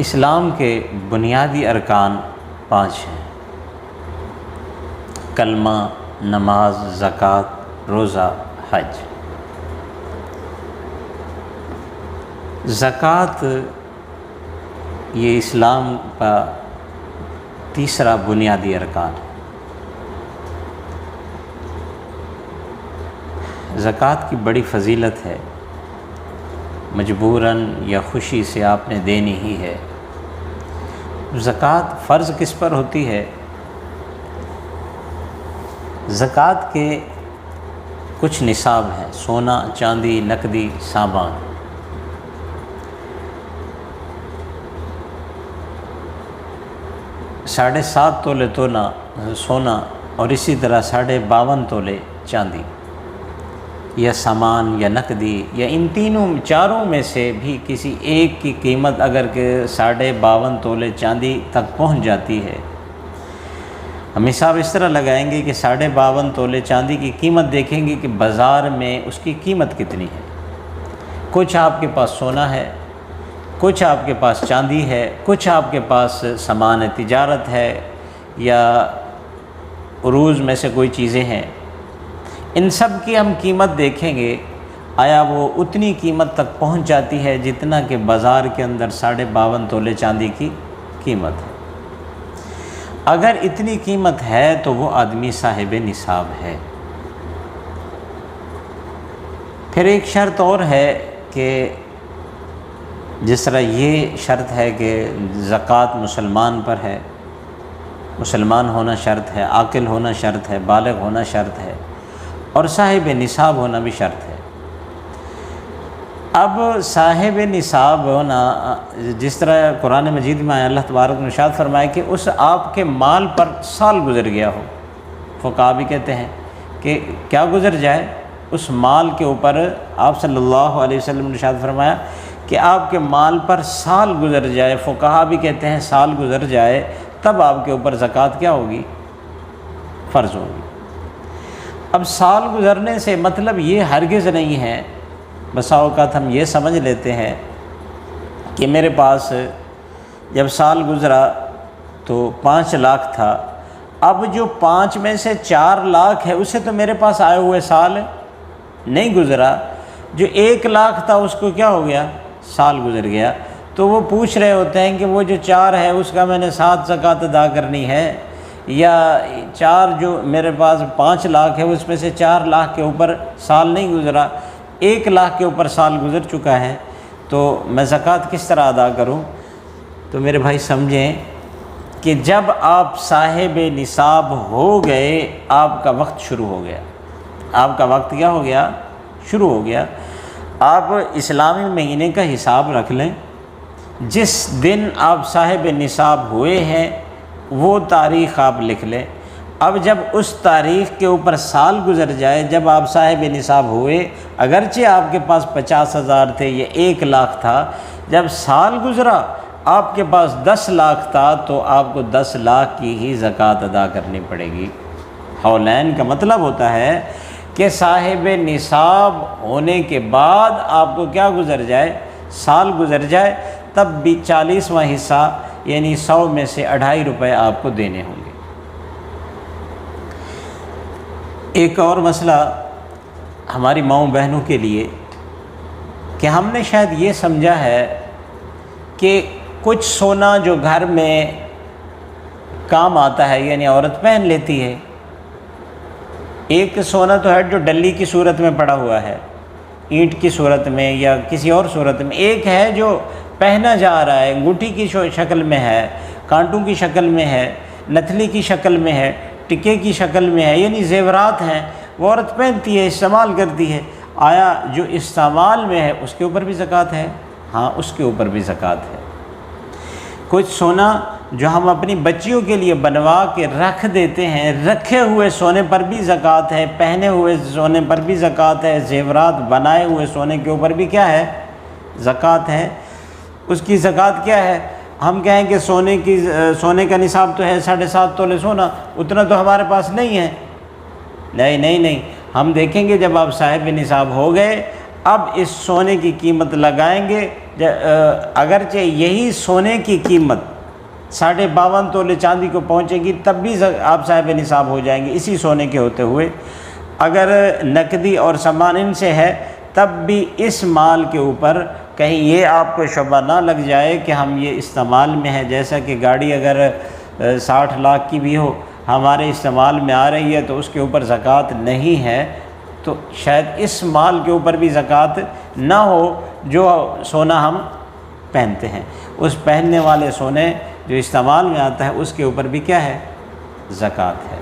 اسلام کے بنیادی ارکان 5 ہیں: کلمہ، نماز، زکوٰۃ، روزہ، حج۔ زکوٰۃ یہ اسلام کا تیسرا بنیادی ارکان ہے۔ زکوٰۃ کی بڑی فضیلت ہے، مجبوراً یا خوشی سے آپ نے دینی ہی ہے۔ زکوٰۃ فرض کس پر ہوتی ہے؟ زکوٰۃ کے کچھ نصاب ہیں: سونا، چاندی، نقدی، سامان۔ ساڑھے 7 تولے سونا اور اسی طرح 52.5 تولے چاندی یا سامان یا نقدی، یا ان چاروں میں سے بھی کسی ایک کی قیمت اگر کہ 52.5 تولے چاندی تک پہنچ جاتی ہے، ہم حساب اس طرح لگائیں گے کہ 52.5 تولے چاندی کی قیمت دیکھیں گے کہ بازار میں اس کی قیمت کتنی ہے۔ کچھ آپ کے پاس سونا ہے، کچھ آپ کے پاس چاندی ہے، کچھ آپ کے پاس سامان تجارت ہے یا عروض میں سے کوئی چیزیں ہیں۔ ان سب کی ہم قیمت دیکھیں گے، آیا وہ اتنی قیمت تک پہنچ جاتی ہے جتنا کہ بازار کے اندر 52.5 تولے چاندی کی قیمت ہے۔ اگر اتنی قیمت ہے تو وہ آدمی صاحب نصاب ہے۔ پھر ایک شرط اور ہے کہ جس طرح یہ شرط ہے کہ زکوٰۃ مسلمان پر ہے، مسلمان ہونا شرط ہے، عاقل ہونا شرط ہے، بالغ ہونا شرط ہے، اور صاحب نصاب ہونا بھی شرط ہے۔ اب صاحب نصاب ہونا، جس طرح قرآن مجید میں اللہ تبارک نے ارشاد فرمایا کہ اس آپ کے مال پر سال گزر گیا ہو۔ فقہا بھی کہتے ہیں کہ کیا گزر جائے؟ اس مال کے اوپر آپ صلی اللہ علیہ وسلم نے ارشاد فرمایا کہ آپ کے مال پر سال گزر جائے۔ فقہا بھی کہتے ہیں سال گزر جائے تب آپ کے اوپر زکوٰۃ کیا ہوگی؟ فرض ہوگی۔ اب سال گزرنے سے مطلب یہ ہرگز نہیں ہے، بسا اوقات ہم یہ سمجھ لیتے ہیں کہ میرے پاس جب سال گزرا تو 5 لاکھ تھا، اب جو 5 میں سے 4 لاکھ ہے اسے تو میرے پاس آئے ہوئے سال نہیں گزرا، جو 1 لاکھ تھا اس کو کیا ہو گیا؟ سال گزر گیا۔ تو وہ پوچھ رہے ہوتے ہیں کہ وہ جو 4 ہے اس کا میں نے 7 زکوٰۃ ادا کرنی ہے، یا 4 جو میرے پاس 5 لاکھ ہے اس میں سے 4 لاکھ کے اوپر سال نہیں گزرا، 1 لاکھ کے اوپر سال گزر چکا ہے، تو میں زکوٰۃ کس طرح ادا کروں؟ تو میرے بھائی سمجھیں کہ جب آپ صاحب نصاب ہو گئے، آپ کا وقت شروع ہو گیا۔ آپ کا وقت کیا ہو گیا؟ شروع ہو گیا۔ آپ اسلامی مہینے کا حساب رکھ لیں، جس دن آپ صاحب نصاب ہوئے ہیں وہ تاریخ آپ لکھ لیں۔ اب جب اس تاریخ کے اوپر سال گزر جائے، جب آپ صاحب نصاب ہوئے، اگرچہ آپ کے پاس 50,000 تھے یا 1 لاکھ تھا، جب سال گزرا آپ کے پاس 10 لاکھ تھا تو آپ کو 10 لاکھ کی ہی زکوٰۃ ادا کرنی پڑے گی۔ حولین کا مطلب ہوتا ہے کہ صاحب نصاب ہونے کے بعد آپ کو کیا گزر جائے؟ سال گزر جائے، تب بھی 40واں حصہ یعنی 100 میں سے 2.5 روپے آپ کو دینے ہوں گے۔ ایک اور مسئلہ ہماری ماؤں بہنوں کے لیے کہ ہم نے شاید یہ سمجھا ہے کہ کچھ سونا جو گھر میں کام آتا ہے یعنی عورت پہن لیتی ہے، ایک سونا تو ہے جو ڈلی کی صورت میں پڑا ہوا ہے، اینٹ کی صورت میں یا کسی اور صورت میں، ایک ہے جو پہنا جا رہا ہے، انگوٹھی کی شکل میں ہے، کانٹوں کی شکل میں ہے، نتھلی کی شکل میں ہے، ٹکے کی شکل میں ہے، یعنی زیورات ہیں، وہ عورت پہنتی ہے، استعمال کرتی ہے۔ آیا جو استعمال میں ہے اس کے اوپر بھی زکوٰۃ ہے؟ ہاں، اس کے اوپر بھی زکوٰۃ ہے۔ کچھ سونا جو ہم اپنی بچیوں کے لیے بنوا کے رکھ دیتے ہیں، رکھے ہوئے سونے پر بھی زکوٰۃ ہے، پہنے ہوئے سونے پر بھی زکوٰۃ ہے، زیورات بنائے ہوئے سونے کے اوپر بھی کیا ہے؟ زکوٰۃ ہے۔ اس کی زکوٰۃ کیا ہے؟ ہم کہیں کہ سونے کا نصاب تو ہے 7.5 تولے سونا، اتنا تو ہمارے پاس نہیں ہے۔ نہیں، ہم دیکھیں گے جب آپ صاحب نصاب ہو گئے، اب اس سونے کی قیمت لگائیں گے، اگرچہ یہی سونے کی قیمت 52.5 تولے چاندی کو پہنچے گی تب بھی آپ صاحب نصاب ہو جائیں گے اسی سونے کے ہوتے ہوئے۔ اگر نقدی اور سامان ان سے ہے تب بھی اس مال کے اوپر کہیں یہ آپ کو شبہ نہ لگ جائے کہ ہم یہ استعمال میں ہے، جیسا کہ گاڑی اگر 60 لاکھ کی بھی ہو ہمارے استعمال میں آ رہی ہے تو اس کے اوپر زکوٰۃ نہیں ہے، تو شاید اس مال کے اوپر بھی زکوٰۃ نہ ہو جو سونا ہم پہنتے ہیں۔ اس پہننے والے سونے جو استعمال میں آتا ہے اس کے اوپر بھی کیا ہے؟ زکوٰۃ ہے۔